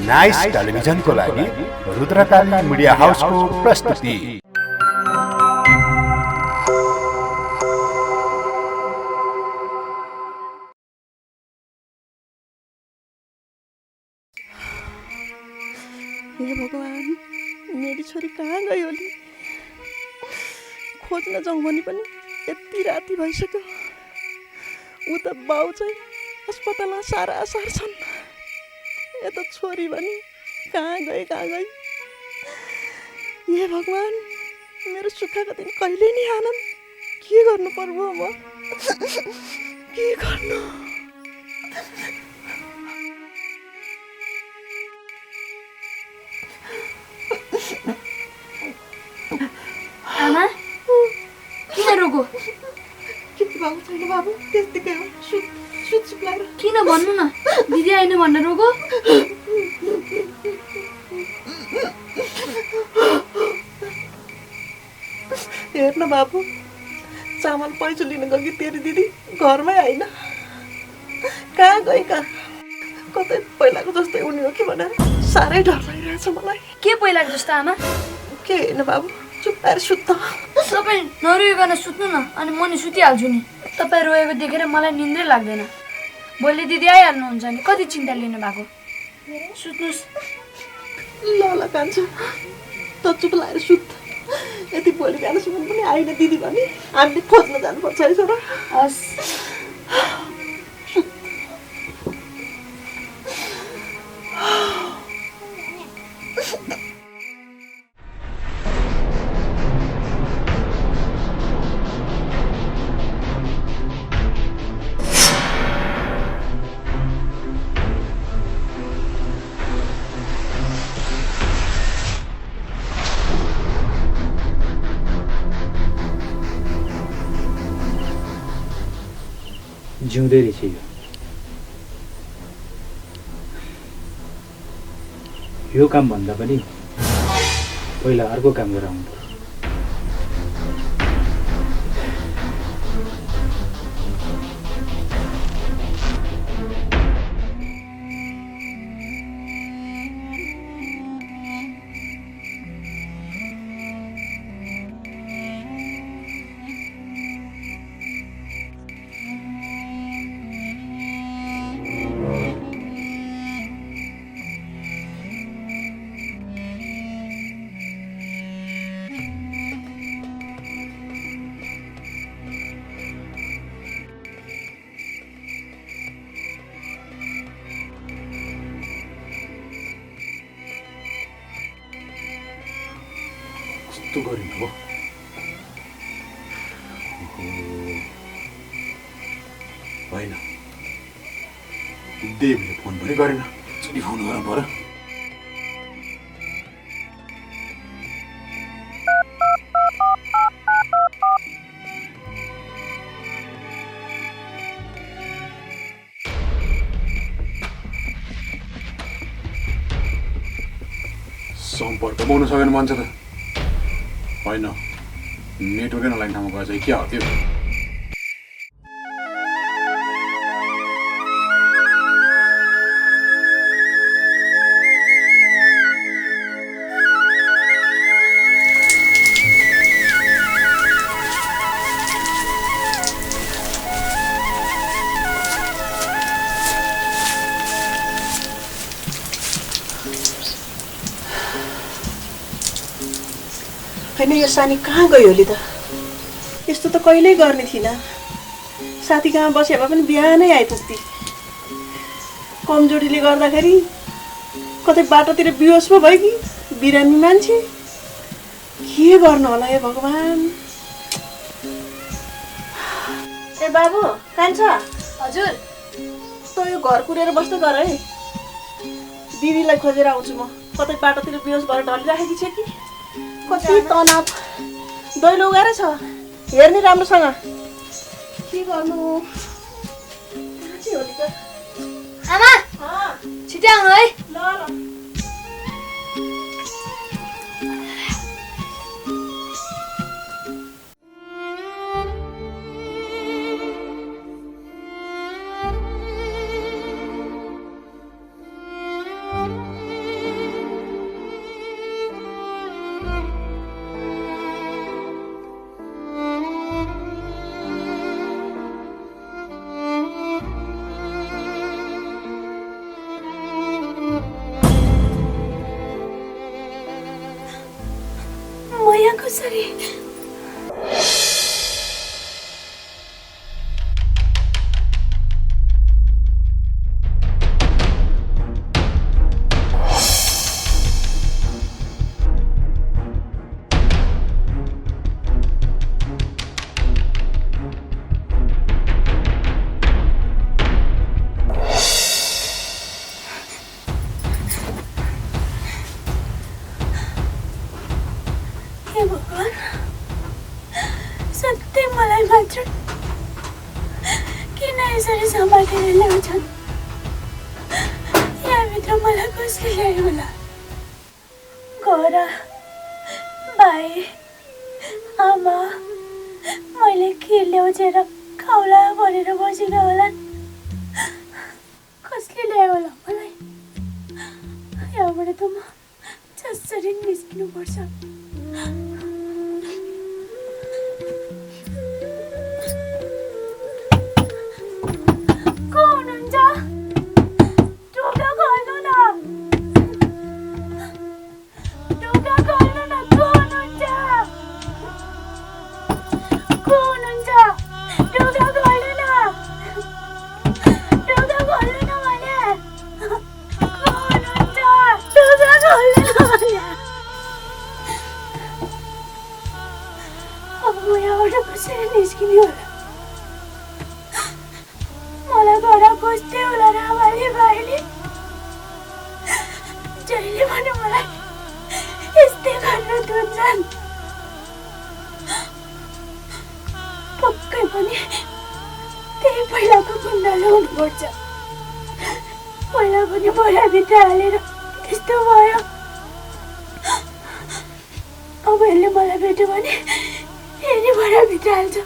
Nice टेलिभिजनको लागि Rudrakali media हाउसको प्रस्तुति। हे भगवान, मेरी छोरी कहाँ गयो नि? खोज्न जाउँ भने पनि यति राति भइसक्यो। उता बाउ चाहिँ अस्पतालमा सारा सार छन्। यता छोरी भने कहाँ गई? हे भगवान, मेरो सुखका दिन कहिले नि आनन्। के गर्नु पर्यो म? के गर्नु? आमा, किन रोगो? के भएको छैन बाबु, त्यतिकै हो। सुत लाएर। किन भन्नु न, दिदी आइन भनेर रोगो? हेर्न बाबु, चामल पैसा लिन गयो तेरी दिदी घरमै आइन। कहाँ गई कतै पहिलाको जस्तै उनी हो कि भनेर साह्रै डर लागिरहेछ मलाई। के पहिलाको जस्तो आमा? के होइन बाबु, चुप लाएर सुत्त। तपाईँ नरोइकन सुत्नु न, अनि म नि सुतिहाल्छु नि। तपाईँ रोएको देखेर मलाई निन्द्रै लाग्दैन। भोलि दिदी आइहाल्नुहुन्छ नि, कति चिन्ता लिनु भएको? सुत्नुहोस्। ल कान्छ, त चुप लाएर सुत्त। यति भोलि बिहानसम्म पनि आइन दिदी भने हामीले खोज्न जानुपर्छ है छोरा। हस्। जिउँदै रहेछ यो काम भन्दा पनि पहिला अर्को काम गरेर आउनु। कस्तो गरिनु हो? होइन, देवले फोन पनि गरेन। चोरी फोन गर्नु पर्यो। सम्पर्क पाउन सकेन मान्छे त होइन, नेटवर्कै नलाग्ने ठाउँमा गएछ कि क्या हो त्यो? होइन, यो सानी कहाँ गयो होली त? यस्तो त कहिल्यै गर्ने थिइनँ। साथी कहाँ बसे भए पनि बिहानै आइपुग्थी। कमजोरीले गर्दाखेरि कतै बाटोतिर बिहोस पो भयो कि बिरामी मान्छे। के गर्नु होला हे भगवान। ए बाबु, कान्छ? हजुर। त यो घर कुरेर बस्दै गर है। दिदीलाई खोजेर आउँछु म। कतै बाटोतिर बिहोस भएर ढलिराखेकी छ कि। कति तनाव। दैलो उगाएर छ, हेर्ने राम्रोसँग। के गर्नु? कहाँ चाहिँ होली त? आमा, छिटै आउनु है। ल। कसरी भगवान सत्य मलाई मात्र किन यसरी समातेर ल्याउँछन् यहाँभित्र मलाई कसले ल्यायो होला घर भाइ आमा मैले के ल्याउँछेर खाउला भनेर बसेको होला कसले ल्यायो होला मलाई यहाँबाट त म जसरी निस्किनुपर्छ मलाई घर खोज्दै होला र आमाले भाइले जहिले पनि मलाई यस्तै गर्न दिन्छन् पक्कै पनि त्यही पहिलाको गुन्डाले हुनुपर्छ पहिला पनि बोराभित्र हालेर त्यस्तो भयो अब यसले मलाई भेट्यो भने फेरि बोराभित्र हाल्छ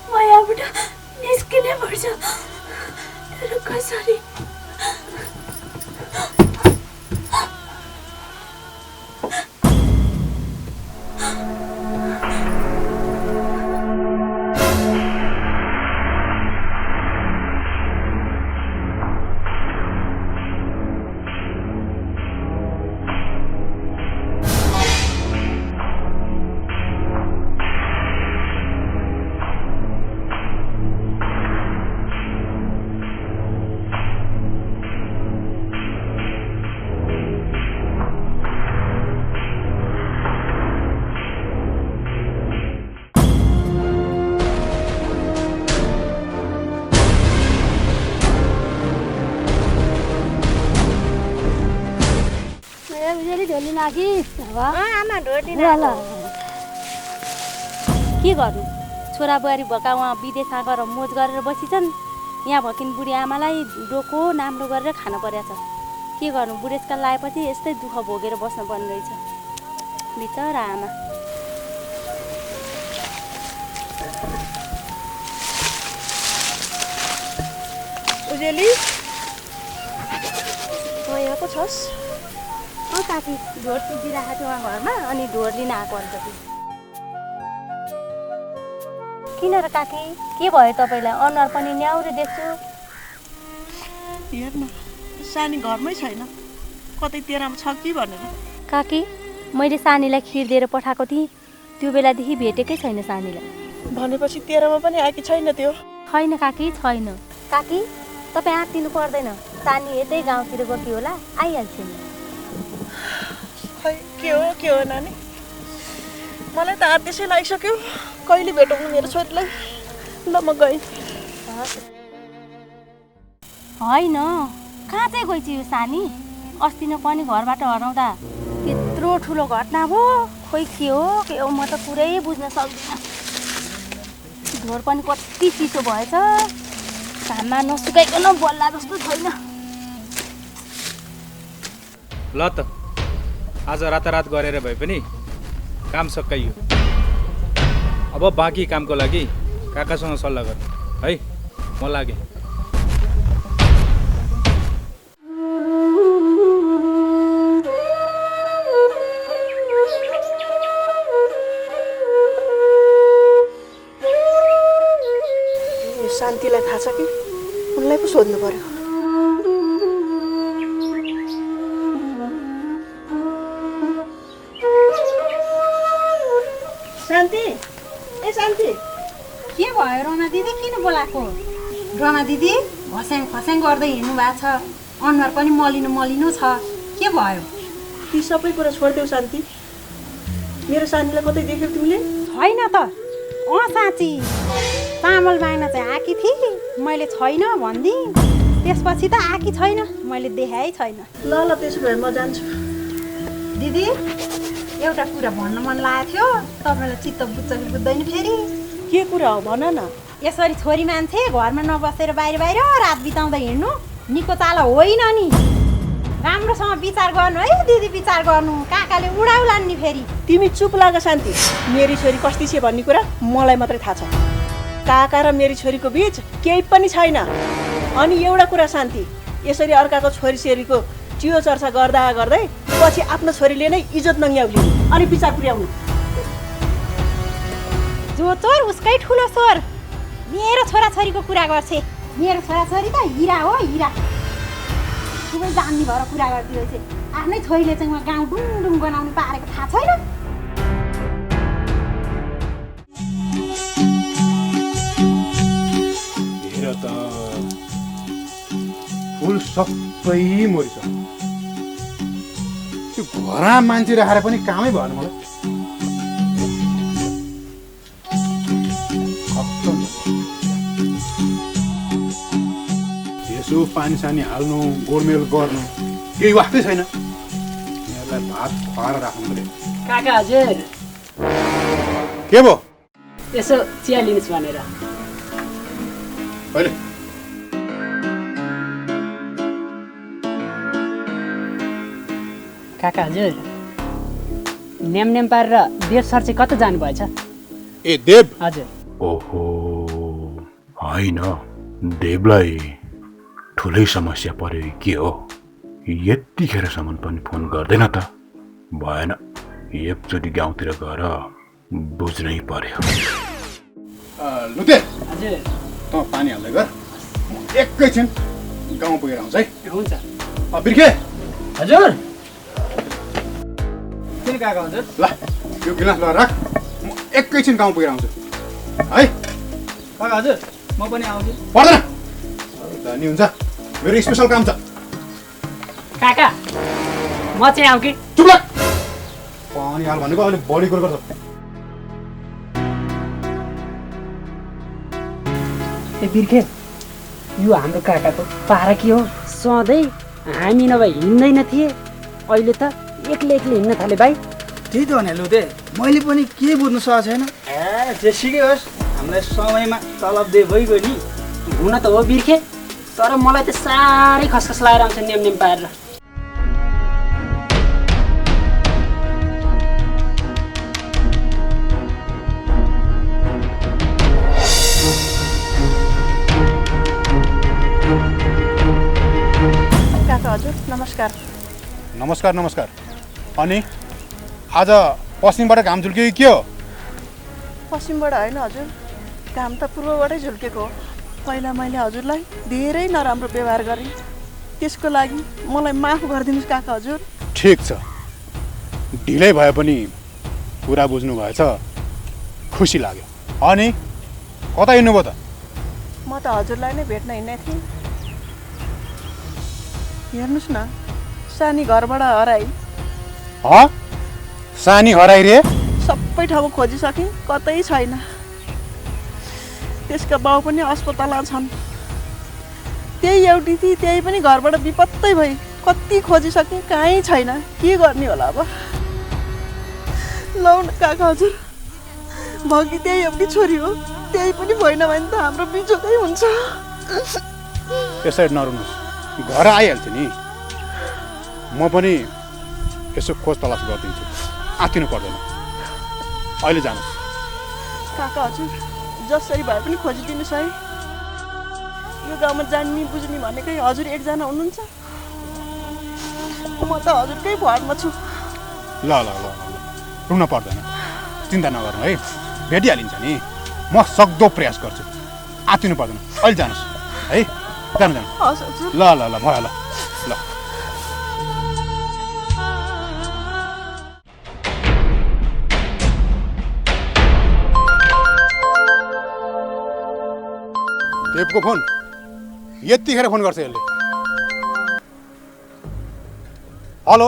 म यहाँबाट निस्किनै पर्छ तर कसरी आमा ढोटी के गर्नु छोरा बुहारी भएका उहाँ विदेशमा गएर मोज गरेर बसिछन् यहाँ भकिन बुढी आमालाई डोको नाम्लो गरेर खानु परेछ के गर्नु बुढेसकाल लागेपछि यस्तै दुःख भोगेर बस्नु पर्ने रहेछ बिचरा आमा उजेली यहाँको छस् काकी ढोर टिपिरहेको थियो उहाँ घरमा अनि ढोर लिन आएको अन्त किन र काकी के भयो तपाईँलाई अनुहार पनि न्याउरे देख्छु हेर्न सानी घरमै छैन कतै तेरामा छ कि भनेर काकी मैले सानीलाई खिर दिएर पठाएको थिएँ त्यो बेलादेखि भेटेकै छैन सानीलाई भनेपछि तेरामा पनि आएकी छैन त्यो छैन काकी छैन काकी तपाईँ आँटिनु पर्दैन सानी यतै गाउँतिर गएकी होला आइहाल्छ नि खै के हो नानी मलाई त हात त्यसै लागिसक्यो कहिले भेटौँ मेरो छोरीलाई ल म गएँ होइन कहाँ चाहिँ गएछ यो सानी अस्ति नै पनि घरबाट हराउँदा त्यत्रो ठुलो घटना भयो खोइ के हो म त पुरै बुझ्न सक्दिनँ ढोर पनि कति चिसो भएछ घाममा नसुकाइकन बल्ला जस्तो छैन ल त आज रातारात गरेर भए पनि काम सकाइयो अब बाँकी कामको लागि काकासँग सल्लाह गर है म लागेँ शान्तिलाई थाहा छ कि उनलाई पो सोध्नु पर्यो शान्ति ए शान्ति के भयो रमा दिदी किन बोलाएको रमा दिदी घस्याङ खस्याङ गर्दै हिँड्नु भएको छ अनुहार पनि मलिनो मलिनो छ के भयो ती सबै कुरा छोडिदेऊ शान्ति मेरो सानीलाई कतै देख्यौ तिमीले छैन त साँची चामल माग्न चाहिँ आकी थिए मैले छैन भनिदिएँ त्यसपछि त आकी छैन मैले देखाएँ छैन ल ल त्यसो भए म जान्छु दिदी एउटा कुरा भन्न मन लागेको थियो तपाईँलाई चित्त बुझ्छ कि बुझ्दैन फेरि के कुरा हो भन न यसरी छोरी मान्छे घरमा नबसेर बाहिर बाहिर रात बिताउँदै हिँड्नु निको चाल होइन नि राम्रोसँग विचार गर्नु है दिदी विचार गर्नु काकाले उडाउला नि फेरि तिमी चुप लाग शान्ति मेरी छोरी कस्ती छ भन्ने कुरा मलाई मात्रै थाहा छ काका र मेरी छोरीको बीच केही पनि छैन अनि एउटा कुरा शान्ति यसरी अर्काको छोरी छोरीको चियो चर्चा गर्दा गर्दै पछि आफ्नो छोरीले नै इज्जत नङ्ग्याउलिने अनि विचार पुर्याउनु जो चोर उसकै ठुलो चोर मेरो छोराछोरीको कुरा गर्छे मेरो छोराछोरी त हिरा हो हिरा खुबै जान्ने भएर कुरा गर्दै रहेछ आफ्नै छोरीले चाहिँ उहाँ गाउँ डुङडुङ बनाउनु पारेको थाहा छैन हेर त फुल सबै मरिसक्यो त्यो घरमा मान्छे राखेर पनि कामै भएन मलाई यसो पानी सानी हाल्नु गोडमेल गर्नु केही वास्तै छैन यिनीहरूलाई भात खुवाएर राख्नु पऱ्यो काका हजुर के भयो यसो चिया लिनुहोस् भनेर अहिले काका हजुर नेम पारेर देव सर चाहिँ कता जानुभएछ ए देव हजुर ओहो होइन देवलाई ठुलै समस्या पर्यो के हो यतिखेरसम्म पनि फोन गर्दैन त भएन एकचोटि गाउँतिर गएर बुझ्नै पर्यो लुते हजुर त पानी हाल्दै गर एकैछिन गाउँ पुगेर आउँछ है हुन्छ बिर्खे हजुर किन काका हजुर ल यो गिलास ल राख म एकैछिन गाउँ पुगेर आउँछु है काका हजुर म पनि आउँछु पर्दैन नि हुन्छ मेरो स्पेसल काम छ काका म चाहिँ आउँ कि चुप लाग पानी हाल भनेको अहिले बढी कुरो गर्छ ए बिर्खे यो हाम्रो काकाको पारा के हो सधैँ हामी नभए हिँड्दैन थिए अहिले त एक्लै हिँड्न थाले भाइ त्यही त भने लुते मैले पनि के बुझ्नु सकेको छैन जेसुकै होस् हामीलाई समयमा तलब दिए भइगयो नि हुन त हो बिर्खे तर मलाई त साह्रै खसखस लगाएर आउँछ नेम पारेर काका हजुर नमस्कार नमस्कार नमस्कार अनि आज पश्चिमबाट घाम झुल्क्यो के हो पश्चिमबाट होइन हजुर घाम त पूर्वबाटै झुल्केको हो पहिला मैले हजुरलाई धेरै नराम्रो व्यवहार गरेँ त्यसको लागि मलाई माफ गरिदिनुहोस् काका हजुर ठिक छ ढिलै भए पनि कुरा बुझ्नु भएछ खुसी लाग्यो अनि कता हिँड्नुभयो त म त हजुरलाई नै भेट्न हिँडेको थिएँ हेर्नुहोस् न सानी घरबाट हराई सानी हराइ रे सबै ठाउँ खोजिसकेँ कतै छैन त्यसका बाउ पनि अस्पतालमा छन् त्यही एउटी थिए त्यही पनि घरबाट विपत्तै भई कति खोजिसकेँ कहीँ छैन के गर्ने होला अब लौ न काका हजुर भगी त्यही एउटी छोरी हो त्यही पनि भएन भने त हाम्रो बिजोकै हुन्छ त्यसरी नरुनुहोस् घर आइहाल्छ नि म पनि यसो खोज तलास गरिदिन्छु आत्तिनु पर्दैन अहिले जानुहोस् काका हजुर जसरी भए पनि खोजिदिनुहोस् है यो गाउँमा जान्ने बुझ्ने भनेकै हजुर एकजना हुनुहुन्छ म त हजुरकै भरमा छु ल ल ल रुन पर्दैन चिन्ता नगर्नु है भेटिहालिन्छ नि म सक्दो प्रयास गर्छु आत्तिनु पर्दैन अहिले जानुहोस् है जानु हस् हजुर ल ल ल भयो ल ल देवको फोन यतिखेर फोन गर्छ यसले। हेलो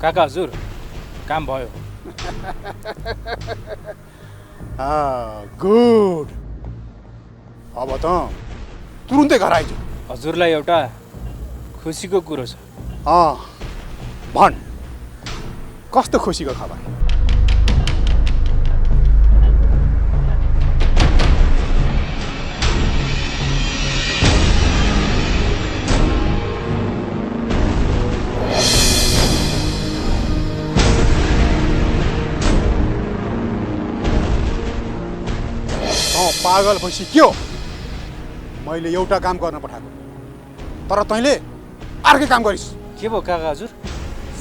काका हजुर काम भयो। गुड। अब त तुरुन्तै घर आइज। हजुरलाई एउटा खुसीको कुरो छ। भन कस्तो खुसीको खबर? पागल भइसी के हो? मैले एउटा काम गर्न पठाएको तर तैँले अर्कै काम गरिस्। के भयो काका हजुर?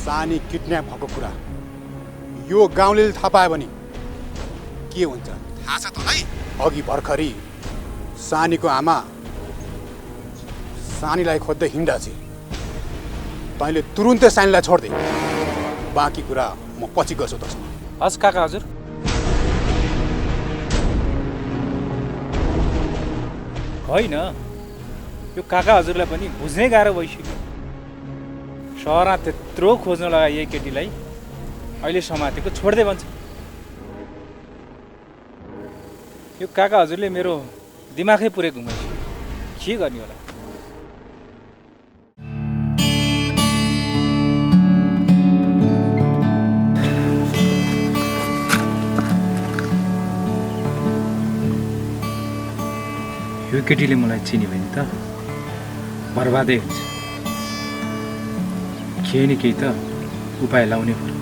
सानी किडन्याप भएको कुरा यो गाउँले थाहा पायो भने के हुन्छ थाहा छ तँलाई? अघि भर्खरी सानीको आमा सानीलाई खोज्दै हिँड्दा छे। तैँले तुरुन्तै सानीलाई छोड्दे। बाँकी कुरा म पछि गर्छु तसँग। हस् काका हजुर। होइन यो काका हजुरलाई पनि बुझ्नै गाह्रो भइसक्यो। सहरमा त्यत्रो खोज्न लगाए यही केटीलाई अहिले समातेको छोड्दै भन्छ। यो काका हजुरले मेरो दिमागै पुरै घुमाइसक्यो। के गर्ने होला? यो केटीले मलाई चिन्यो भने त बर्बादै हुन्छ। केही न केही त उपाय लाउनै पर्यो।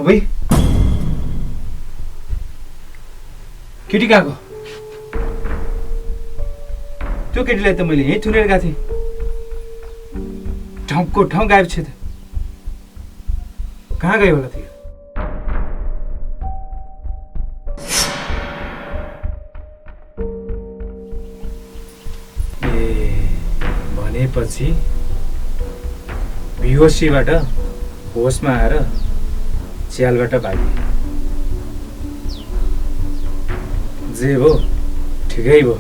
अबे केटी गएको? त्यो केटीलाई त मैले यहीँ थुनेर गएको थिएँ। ठाउँको ठाउँ गायब छ त। कहाँ गयो होला त्यो? ए भनेपछि बेहोसीबाट होसमा आएर च्यालबाट भागे। जे हो ठिकै भयो।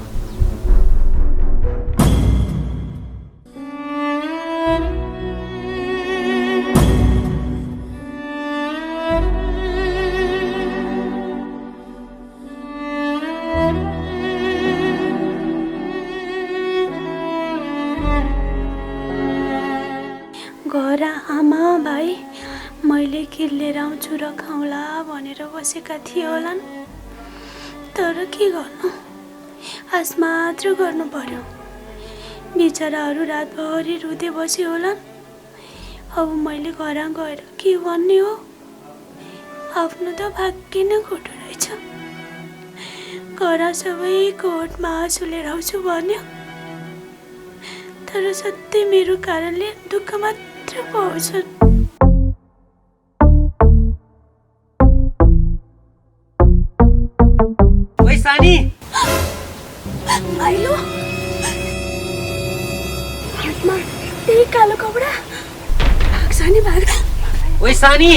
घर आमा भाइ मैले के लिएर आउँछु र खाउँला भनेर बसेका थिए होलान्। तर के गर्नु, आश मात्र गर्नु पर्यो। बिचराहरू रातभरि रुँदै बसे होलान्। अब मैले घर गएर के भन्ने हो? आफ्नो त भाग्य नै खोटो रहेछ। घर सबैको ओठमा आँसु लिएर आउँछु भन्यो, तर सधैँ मेरो कारणले दुःख मात्र पाउँछन्। सानी आइलो हातमा त्यही कालो कपडा भाग सानी भाग। ओइ सानी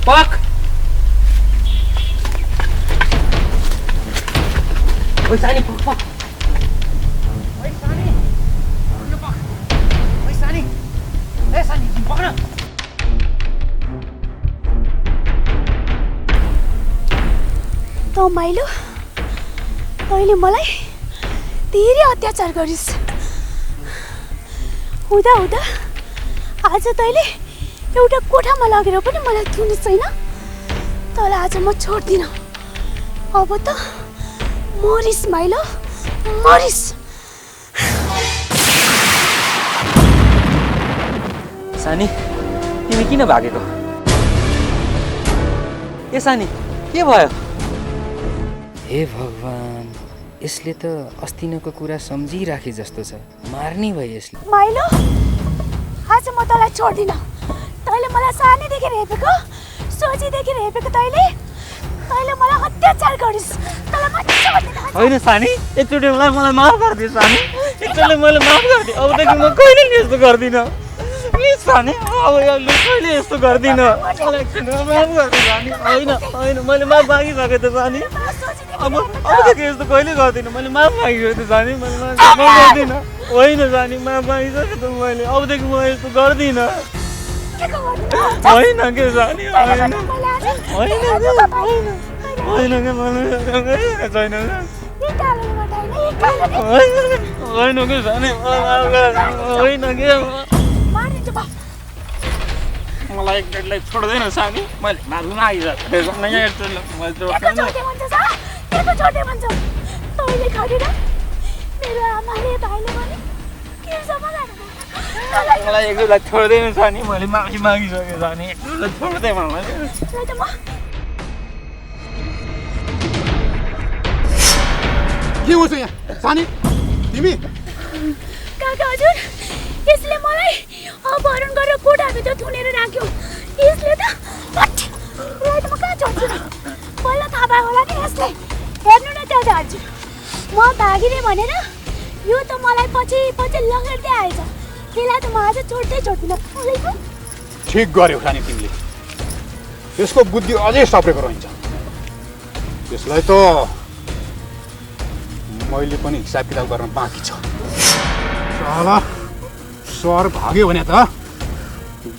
पक। ओइ सानी पक पक। ओइ सानी यो पक। ओइ सानी ए सानी पक्न। त माइलो तैँले मलाई धेरै अत्याचार गरिस्। हुँदा हुँदा आज तैँले एउटा कोठामा लगेर पनि मलाई दिनु छैन। तर आज म छोड्दिनँ। अब त मरिस माइलो मरिस। सानी तिमी किन भागेको? ए सानी के भयो? हे भगवान, यसले त अस्तिनको कुरा सम्झिराखे जस्तो छ। मार्ने भयो यसले। माइलो आज म तँलाई छोड्दिनँ। तैँले मलाई सानैदेखि हेपेको, सोझीदेखि हेपेको तैँले मलाई अत्याचार गरिस्। तँलाई म छोड्दिनँ। होइन सानी, एकचोटि मलाई माफ गरिदियो सानी, एकचोटि मैले माफ गरिदियो। अबदेखि म कहिले नि यस्तो गर्दिनँ प्लिज सानी। अब कहिले यस्तो गर्दिनँ, मलाई एकचोटि माफ गरिदियो सानी। होइन मैले माफ मागिसकेँ त सानी। अबदेखि यस्तो कहिले गर्दिनँ। मैले माफ मागिसकेँ त सानी, मैले माफ गर्दिनँ। होइन सानी, माफ मागिसकेँ त मैले। अबदेखि म यस्तो गर्दिनँ। होइन के सानी, होइन के छैन। होइन के सानी, होइन के मलाई एकचोटिलाई छोड्दैन सानी। मैले माफी मलाई एकचोटिलाई छोड्दैन सानी। मैले माफी मागिसकेँ सानी, एकचोटिलाई छोड्दै मलाई। के हुन्छ यहाँ सानी? तिमी काका हजुर, यसले मलाई अपहरण गरेर कोठाभित्र थुनेर राख्यो। यसले त म कहाँ छोड्छु र? पहिला थाहा भयो होला नि यसले। हेर्नु न दादा हजुर, म भागिने भनेर यो त मलाई पछि लगेर्दै आएछ। त्यसलाई त म आज छोड्दै छोड्दिनँ। ठिक गर्यो खाने तिमीले। यसको बुद्धि अझै सप्रेको रहन्छ। त्यसलाई त मैले पनि हिसाब किताब गर्न बाँकी छ। साला सहर भाग्यो भने त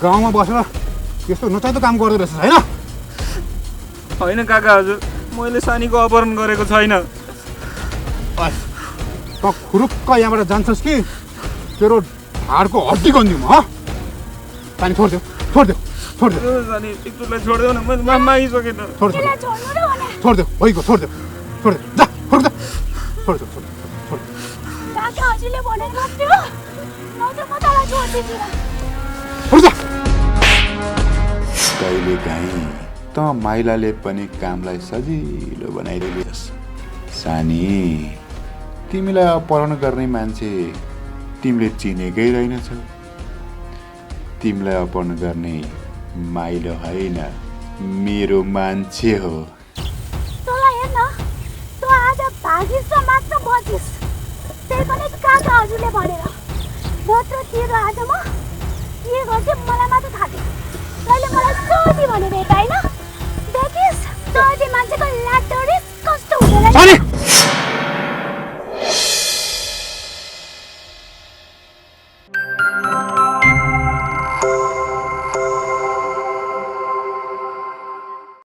गाउँमा बसेर यस्तो नचाहिँदो काम गर्दो रहेछ होइन? होइन काका हजुर, मैले सानीको अपहरण गरेको छैन। त खुरुक्क यहाँबाट जान्छस् कि तेरो ढाडको हड्डी गन्दिउँ म? पानी छोडिदेऊ सानी, एकचोटिलाई छोडिदेऊ न। मैले माफ मागिसकेँ त। छोडिदेऊ भइगयो, छोडिदेऊ जा, छोडिदेऊ। काका हजुरले भनेर मात्रै हो, नत्र म तँलाई छोड्दिनँ। कहिलेकाहीँ त माइलाले पनि कामलाई सजिलो बनाइरहेछस्। सानी, तिमीलाई अपहरण गर्ने मान्छे तिमीले चिनेकै रहेनछौ। तिमीलाई अपहरण गर्ने माइलो होइन, मेरो मान्छे हो। तँलाई हेर्न, तँ आज भागिस् र मात्र बचिस्। त्यही पनि काका हजुरले भनेर। नत्र तेरो आज म के गर्थेँ मलाई मात्र थाहा थियो। तैँले मलाई सोधी भनेर हेर्दा होइन? देखिस्, सोधी मान्छेको लाटोरी